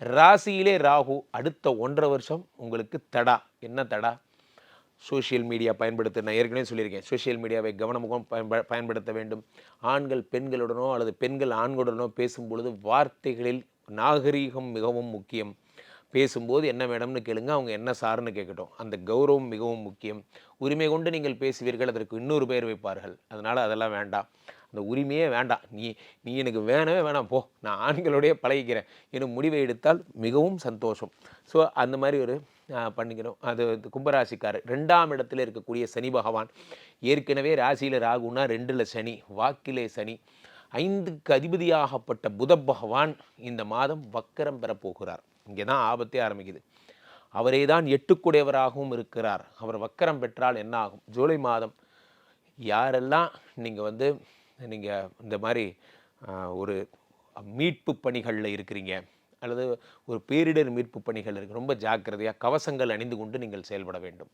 ராசியிலே ராகு அடுத்த 1.5 வருஷம் உங்களுக்கு தடா. என்ன தடா? சோஷியல் மீடியா பயன்படுத்த நான் ஏற்கனவே சொல்லியிருக்கேன். சோஷியல் மீடியாவை கவனமுகம் பயன்படுத்த வேண்டும். ஆண்கள் பெண்களுடனோ அல்லது பெண்கள் ஆண்களுடனோ பேசும்பொழுது வார்த்தைகளில் நாகரீகம் மிகவும் முக்கியம். பேசும்போது என்ன மேடம்னு கேளுங்க, அவங்க என்ன சார்ன்னு கேட்கட்டும். அந்த கௌரவம் மிகவும் முக்கியம். உரிமை கொண்டு நீங்கள் பேசுவீர்கள், அதற்கு இன்னொரு பெயர் வைப்பார்கள். அதனால் அதெல்லாம் வேண்டாம். அந்த உரிமையே வேண்டாம். நீ நீ எனக்கு வேணவே வேணாம் போ, நான் ஆண்களோடயே பழகிக்கிறேன் எனும் முடிவை எடுத்தால் மிகவும் சந்தோஷம். ஸோ அந்த மாதிரி ஒரு பண்ணிக்கணும். அது கும்பராசிக்காரர் 2ஆம் இடத்துல இருக்கக்கூடிய சனி பகவான் ஏற்கனவே ராசியில் ராகுனா 2ல் சனி, வாக்கிலே சனி. 5க்கு அதிபதியாகப்பட்ட புத பகவான் இந்த மாதம் வக்கரம் பெறப்போகிறார். இங்கே தான் ஆபத்தே ஆரம்பிக்குது. அவரே தான் 8க்குடையவராகவும் இருக்கிறார். அவர் வக்கரம் பெற்றால் என்ன ஆகும்? ஜூலை மாதம் யாரெல்லாம் நீங்கள் இந்த மாதிரி ஒரு மீட்பு பணிகளில் இருக்கிறீங்க அல்லது ஒரு பேரிடர் மீட்பு பணிகள் இருக்குது, ரொம்ப ஜாக்கிரதையாக கவசங்கள் அணிந்து கொண்டு நீங்கள் செயல்பட வேண்டும்.